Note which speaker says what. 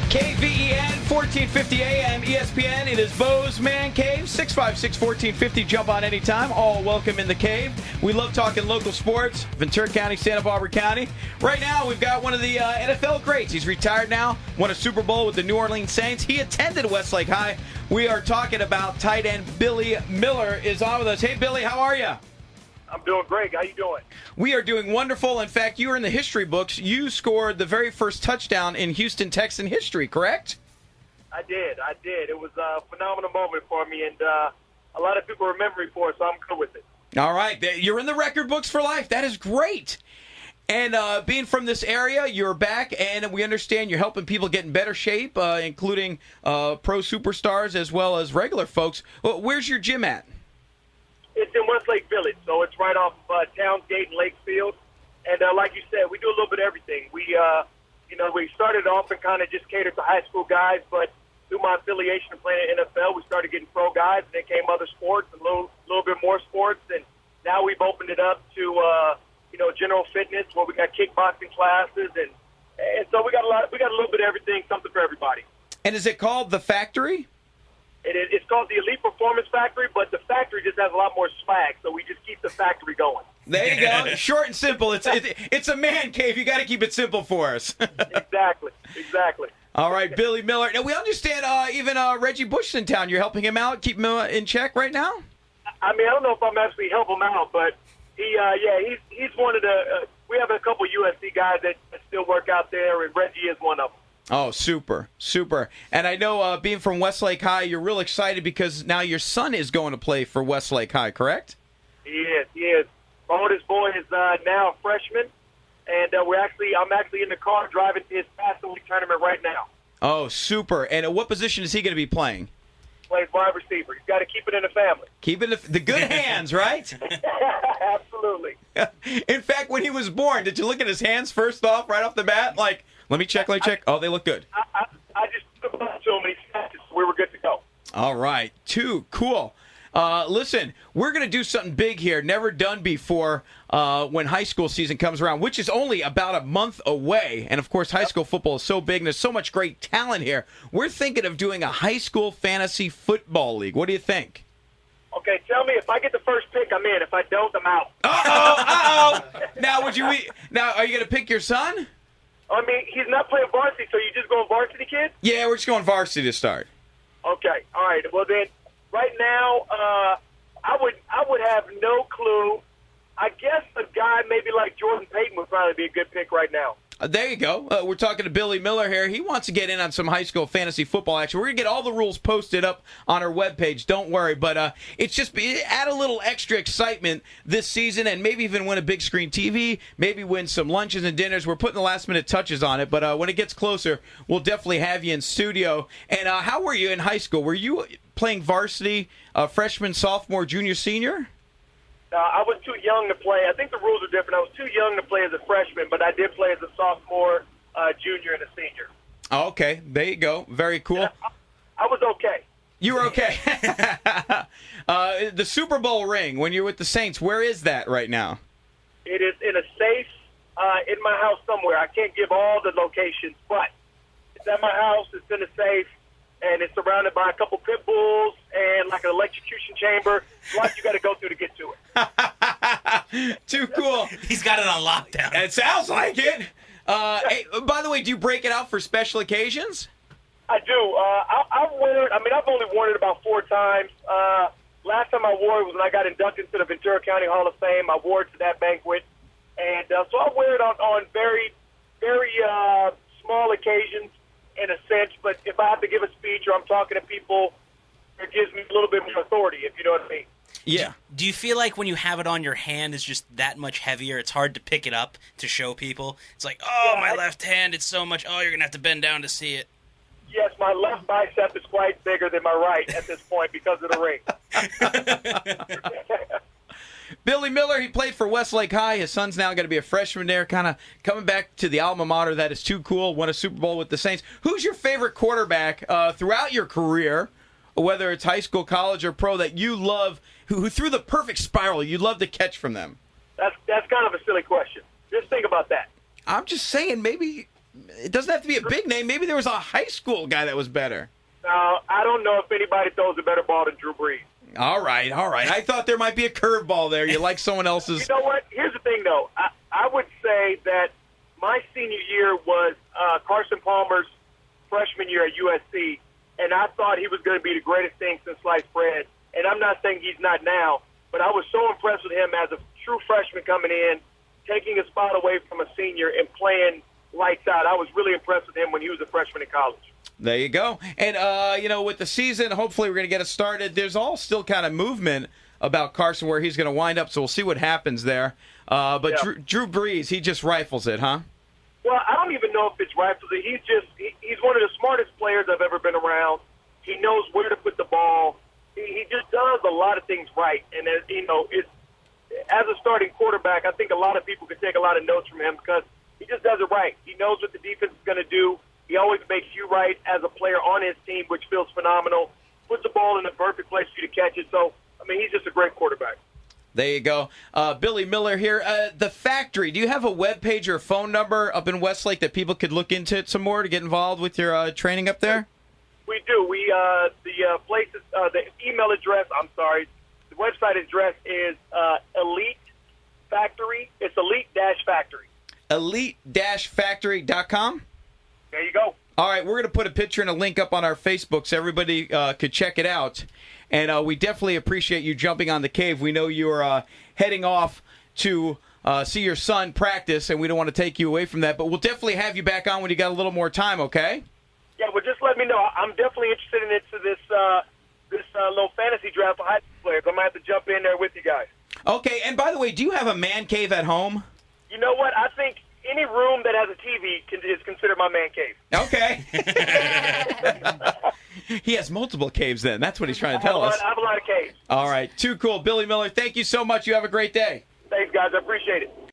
Speaker 1: KVEN, 1450 AM, ESPN. It is Bo's Man Cave, 656-1450. Jump on anytime. All welcome in the cave. We love talking local sports, Ventura County, Santa Barbara County. Right now, we've got one of the NFL greats. He's retired now, won a Super Bowl with the New Orleans Saints. He attended Westlake High. We are talking about tight end Billy Miller is on with us. Hey, Billy, how are you?
Speaker 2: I'm doing great. How you doing?
Speaker 1: We are doing wonderful. In fact, you were in the history books. You scored the very first touchdown in Houston Texan history, correct?
Speaker 2: I did. It was a phenomenal moment for me, and a lot of people remember me for it, so I'm good with it.
Speaker 1: All right. You're in the record books for life. That is great. And being from this area, you're back, and we understand you're helping people get in better shape, including pro superstars as well as regular folks. Well, where's your gym at?
Speaker 2: It's in Westlake Village, so it's right off Townsgate and Lakefield. And like you said, we do a little bit of everything. We started off and kind of just catered to high school guys, but through my affiliation of playing in NFL, we started getting pro guys, and then came other sports, a little bit more sports, and now we've opened it up to general fitness, where we got kickboxing classes, and so we got a little bit of everything, something for everybody.
Speaker 1: And is it called The Factory?
Speaker 2: It's called the Elite Performance Factory, but the factory just has a lot more swag, so we just keep the factory going.
Speaker 1: There you go. Short and simple. It's a man cave. You got to keep it simple for us.
Speaker 2: Exactly.
Speaker 1: All right, Billy Miller. Now, we understand even Reggie Bush's in town. You're helping him out, keep him in check right now?
Speaker 2: I mean, I don't know if I'm actually helping him out, but he's one of the we have a couple USC guys that still work out there, and Reggie is one of them.
Speaker 1: Oh, super. And I know being from Westlake High, you're real excited because now your son is going to play for Westlake High, correct?
Speaker 2: He is. My oldest boy is now a freshman, and I'm actually in the car driving to his Passing Week tournament right now.
Speaker 1: Oh, super. And at what position is he going to be playing?
Speaker 2: Plays wide receiver. He's got to keep it in the family.
Speaker 1: Keep it in the good hands, right?
Speaker 2: Absolutely.
Speaker 1: In fact, when he was born, did you look at his hands first off, right off the bat? Like, let me check. Oh, they look good.
Speaker 2: I just took a bunch to him, and he snapped it, so we were good to go.
Speaker 1: All right. Too cool. Listen, we're going to do something big here, never done before when high school season comes around, which is only about a month away. And, of course, high school football is so big, and there's so much great talent here. We're thinking of doing a high school fantasy football league. What do you think?
Speaker 2: Okay, tell me, if I get the first pick, I'm in. If I don't, I'm out.
Speaker 1: Uh-oh. Now, are you going to pick your son?
Speaker 2: I mean, he's not playing varsity, so you just going varsity, kid?
Speaker 1: Yeah, we're just going varsity to start.
Speaker 2: Okay, all right. Well, then, right now, I would have no clue. I guess a guy maybe like Jordan Payton would probably be a good pick right now.
Speaker 1: There you go. We're talking to Billy Miller here. He wants to get in on some high school fantasy football action. We're going to get all the rules posted up on our webpage. Don't worry. But it's just add a little extra excitement this season and maybe even win a big screen TV, maybe win some lunches and dinners. We're putting the last-minute touches on it. But when it gets closer, we'll definitely have you in studio. And how were you in high school? Were you playing varsity freshman, sophomore, junior, senior?
Speaker 2: I was too young to play. I think the rules are different. I was too young to play as a freshman, but I did play as a sophomore, junior, and a senior.
Speaker 1: Oh, okay. There you go. Very cool.
Speaker 2: Yeah, I was okay.
Speaker 1: You were okay. The Super Bowl ring, when you're with the Saints, where is that right now?
Speaker 2: It is in a safe in my house somewhere. I can't give all the locations, but it's at my house. It's in a safe. And it's surrounded by a couple pit bulls and like an electrocution chamber. It's a lot you got to go through to get to it.
Speaker 1: Too cool.
Speaker 3: He's got it on lockdown.
Speaker 1: It sounds like it. Hey, by the way, do you break it out for special occasions?
Speaker 2: I do. I've only worn it about 4 times. Last time I wore it was when I got inducted into the Ventura County Hall of Fame. I wore it to that banquet. And so I wear it on very, very small occasions, in a sense, but if I have to give a speech or I'm talking to people, it gives me a little bit more authority, if you know what I mean.
Speaker 1: Yeah.
Speaker 3: Do you feel like when you have it on your hand, it's just that much heavier? It's hard to pick it up to show people. It's like, my left hand, it's so much. Oh, you're going to have to bend down to see it.
Speaker 2: Yes, my left bicep is quite bigger than my right at this point because of the ring.
Speaker 1: Billy Miller, he played for Westlake High. His son's now going to be a freshman there, kind of coming back to the alma mater that is too cool, won a Super Bowl with the Saints. Who's your favorite quarterback throughout your career, whether it's high school, college, or pro, that you love, who threw the perfect spiral you'd love to catch from them?
Speaker 2: That's kind of a silly question. Just think about that.
Speaker 1: I'm just saying, maybe it doesn't have to be a big name. Maybe there was a high school guy that was better.
Speaker 2: I don't know if anybody throws a better ball than Drew Brees.
Speaker 1: All right. I thought there might be a curveball there. You like someone else's.
Speaker 2: You know what? Here's the thing, though. I would say that my senior year was Carson Palmer's freshman year at USC, and I thought he was going to be the greatest thing since sliced bread. And I'm not saying he's not now, but I was so impressed with him as a true freshman coming in, taking a spot away from a senior and playing lights out. I was really impressed with him when he was a freshman in college.
Speaker 1: There you go. And, with the season, hopefully we're going to get it started. There's all still kind of movement about Carson where he's going to wind up, so we'll see what happens there. But yeah. Drew Brees, he just rifles it, huh?
Speaker 2: Well, I don't even know if it's rifles it. He's one of the smartest players I've ever been around. He knows where to put the ball. He just does a lot of things right. And, as a starting quarterback, I think a lot of people could take a lot of notes from him because he just does it right. He knows what the defense is going to do. He always makes you right as a player on his team, which feels phenomenal. Puts the ball in the perfect place for you to catch it. So, he's just a great quarterback.
Speaker 1: There you go. Billy Miller here. The Factory, do you have a web page or a phone number up in Westlake that people could look into it some more to get involved with your training up there?
Speaker 2: We do. The email address, the website address is Elite Factory. It's Elite-Factory.
Speaker 1: Elite-Factory.com?
Speaker 2: There you go.
Speaker 1: All right, we're going to put a picture and a link up on our Facebook so everybody could check it out. And we definitely appreciate you jumping on the cave. We know you're heading off to see your son practice, and we don't want to take you away from that. But we'll definitely have you back on when you got a little more time, okay?
Speaker 2: Yeah, well, just let me know. I'm definitely interested in this little fantasy draft for high school players. I might have to jump in there with you guys.
Speaker 1: Okay, and by the way, do you have a man cave at home?
Speaker 2: You know what? I think any room that has a TV is considered my man cave.
Speaker 1: Okay. He has multiple caves then. That's what he's trying to tell us.
Speaker 2: I have a lot of caves.
Speaker 1: All right. Too cool. Billy Miller, thank you so much. You have a great day.
Speaker 2: Thanks, guys. I appreciate it.